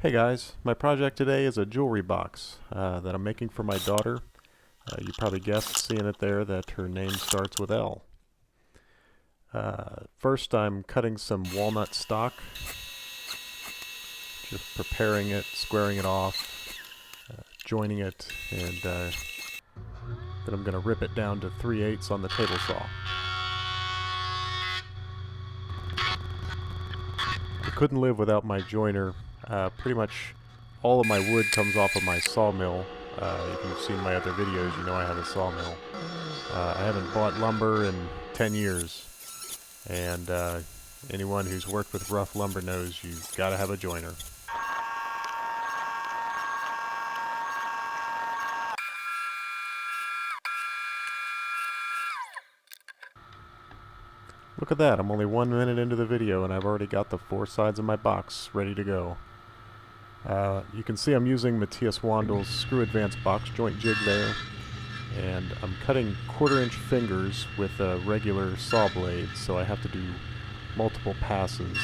Hey guys, my project today is a jewelry box that I'm making for my daughter. You probably guessed seeing it there that her name starts with L. First I'm cutting some walnut stock, just preparing it, squaring it off, joining it, and then I'm going to rip it down to 3/8 on the table saw. I couldn't live without my joiner. Pretty much all of my wood comes off of my sawmill. If you've seen my other videos, you know I have a sawmill. I haven't bought lumber in 10 years, and anyone who's worked with rough lumber knows you've got to have a joiner. Look at that, I'm only 1 minute into the video and I've already got the 4 sides of my box ready to go. You can see I'm using Matthias Wandel's screw advance box joint jig there, and I'm cutting 1/4-inch fingers with a regular saw blade, so I have to do multiple passes.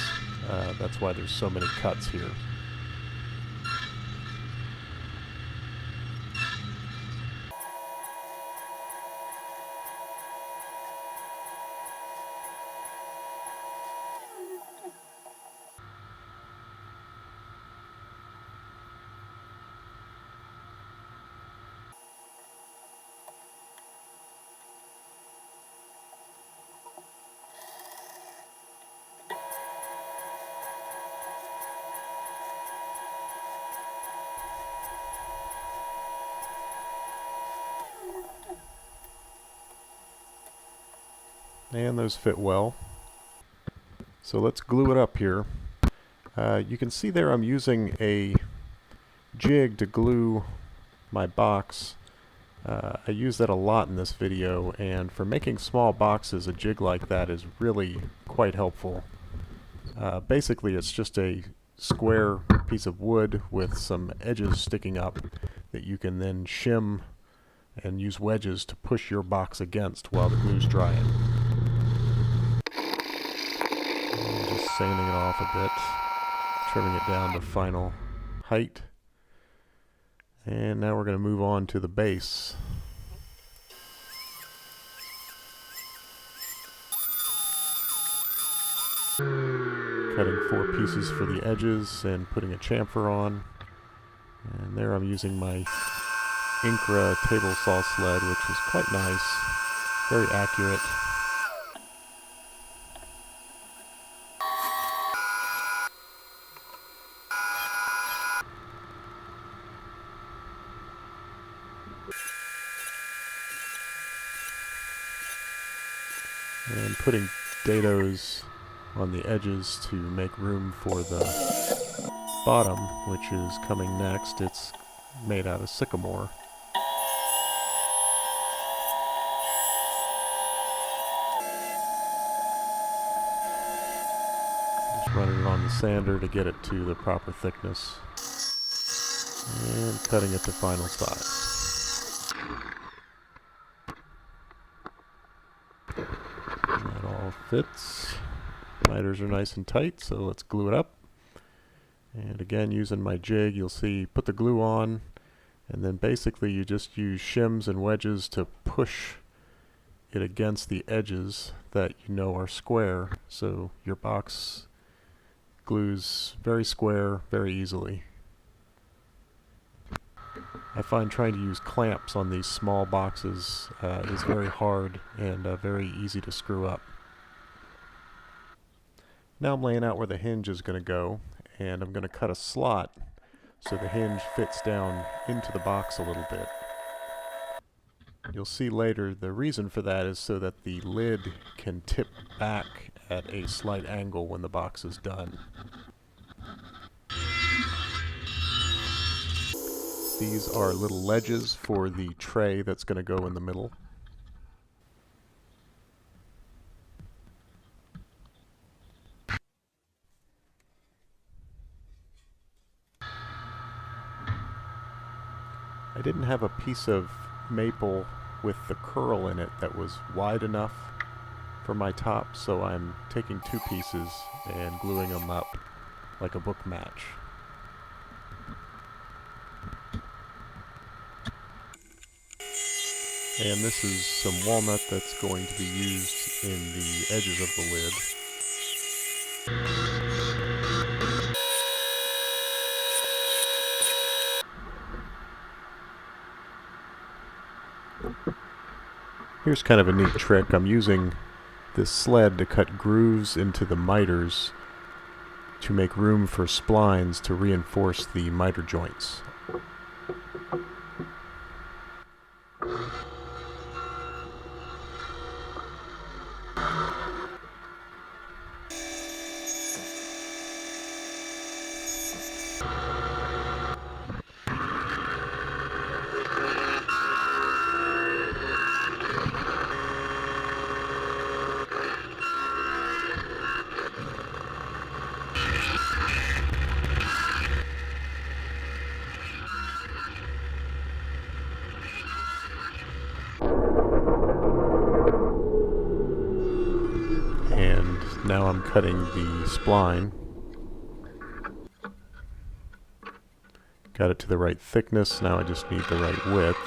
That's why there's so many cuts here. And those fit well. So let's glue it up here. You can see there I'm using a jig to glue my box. I use that a lot in this video, and for making small boxes, a jig like that is really quite helpful. Basically, it's just a square piece of wood with some edges sticking up that you can then shim and use wedges to push your box against while the glue's drying. Just sanding it off a bit, trimming it down to final height. And now we're going to move on to the base. Cutting 4 pieces for the edges and putting a chamfer on. And there I'm using my Incra table saw sled, which is quite nice, very accurate. And putting dados on the edges to make room for the bottom, which is coming next. It's made out of sycamore. Just running it on the sander to get it to the proper thickness. And cutting it to final size. That all fits. Miters are nice and tight, so let's glue it up. And again, using my jig, you'll see put the glue on, and then basically you just use shims and wedges to push it against the edges that you know are square, so your box glues very square very easily. I find trying to use clamps on these small boxes is very hard and very easy to screw up. Now I'm laying out where the hinge is going to go, and I'm going to cut a slot so the hinge fits down into the box a little bit. You'll see later the reason for that is so that the lid can tip back at a slight angle when the box is done. These are little ledges for the tray that's going to go in the middle. I didn't have a piece of maple with the curl in it that was wide enough for my top, so I'm taking 2 pieces and gluing them up like a book match. And this is some walnut that's going to be used in the edges of the lid. Here's kind of a neat trick. I'm using this sled to cut grooves into the miters to make room for splines to reinforce the miter joints. And now I'm cutting the spline. Got it to the right thickness, now I just need the right width.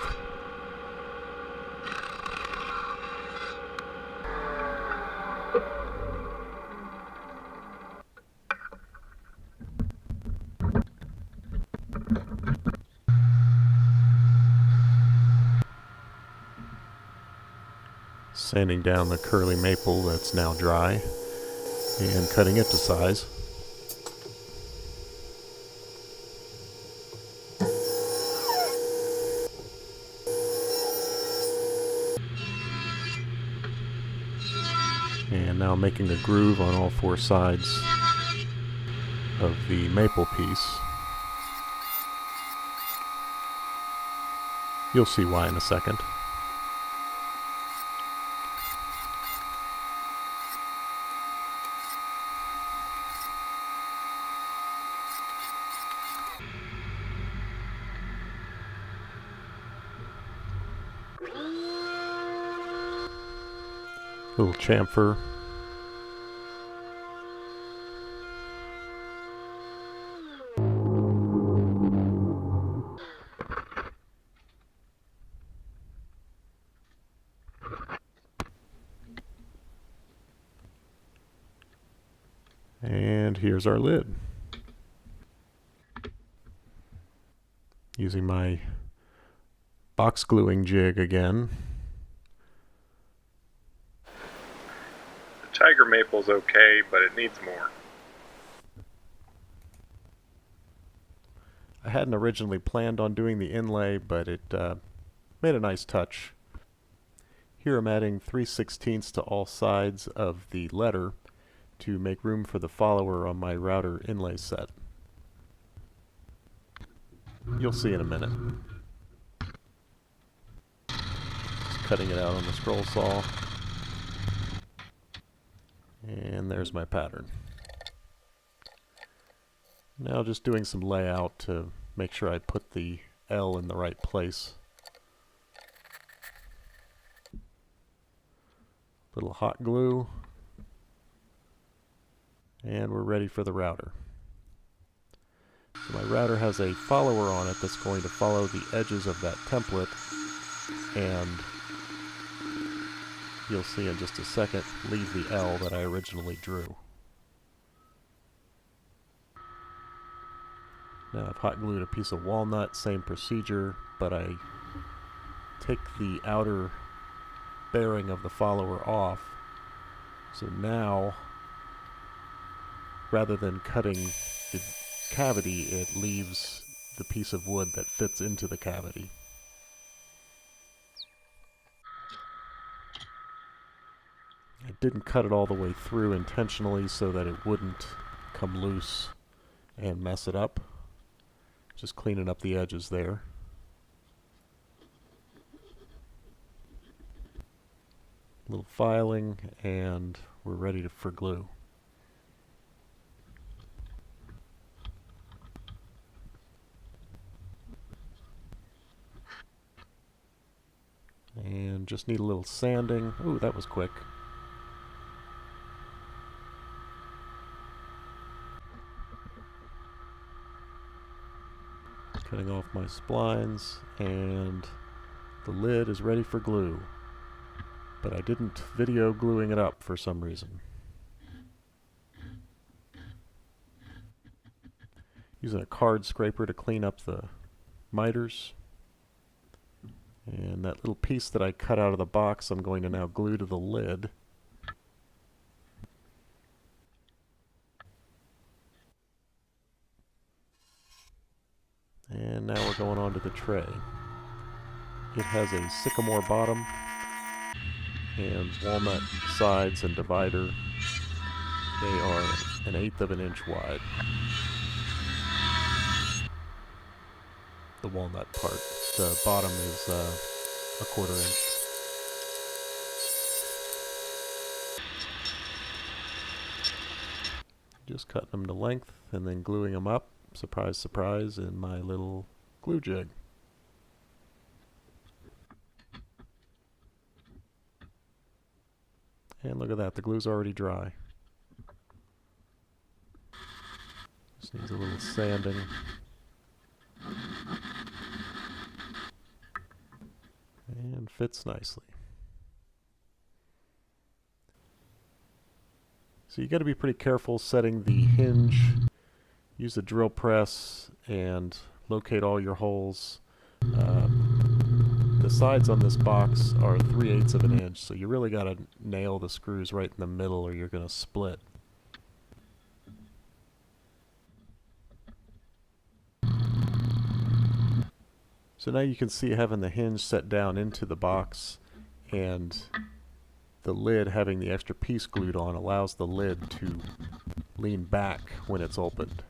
Sanding down the curly maple that's now dry and cutting it to size. And now I'm making a groove on all four sides of the maple piece. You'll see why in a second. Little chamfer. And here's our lid. Using my box gluing jig again. The tiger maple's okay, but it needs more. I hadn't originally planned on doing the inlay, but it made a nice touch. Here I'm adding 3/16 to all sides of the letter to make room for the follower on my router inlay set. You'll see in a minute. Just cutting it out on the scroll saw. And there's my pattern. Now just doing some layout to make sure I put the L in the right place. Little hot glue. And we're ready for the router. So my router has a follower on it that's going to follow the edges of that template, and you'll see in just a second leave the L that I originally drew. Now I've hot glued a piece of walnut, same procedure, but I take the outer bearing of the follower off. So now, rather than cutting the cavity, it leaves the piece of wood that fits into the cavity. I didn't cut it all the way through intentionally so that it wouldn't come loose and mess it up. Just cleaning up the edges there. A little filing, and we're ready for glue. And just need a little sanding. Ooh, that was quick. Cutting off my splines and The lid is ready for glue, but I didn't video gluing it up for some reason. Using a card scraper to clean up the miters. And that little piece that I cut out of the box I'm going to now glue to the lid. And now we're going on to the tray. It has a sycamore bottom and walnut sides and divider. They are 1/8 of an inch wide. The walnut part. The bottom is 1/4 inch. Just cutting them to length and then gluing them up. Surprise, surprise, in my little glue jig. And look at that, the glue's already dry. Just needs a little sanding. And fits nicely. So you got to be pretty careful setting the hinge. Use a drill press and locate all your holes. The sides on this box are 3/8 of an inch, so you really got to nail the screws right in the middle or you're going to split. So now you can see having the hinge set down into the box and the lid having the extra piece glued on allows the lid to lean back when it's opened.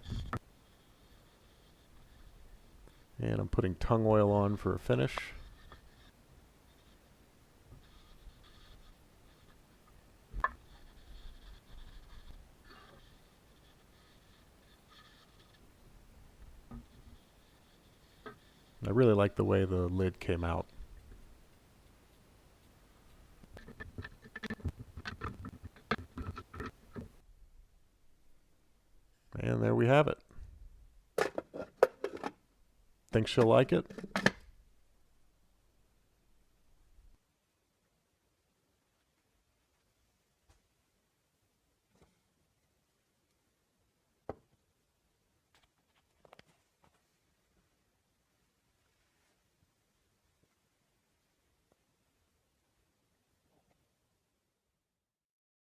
And I'm putting tung oil on for a finish. I really like the way the lid came out. And there we have it. Think she'll like it?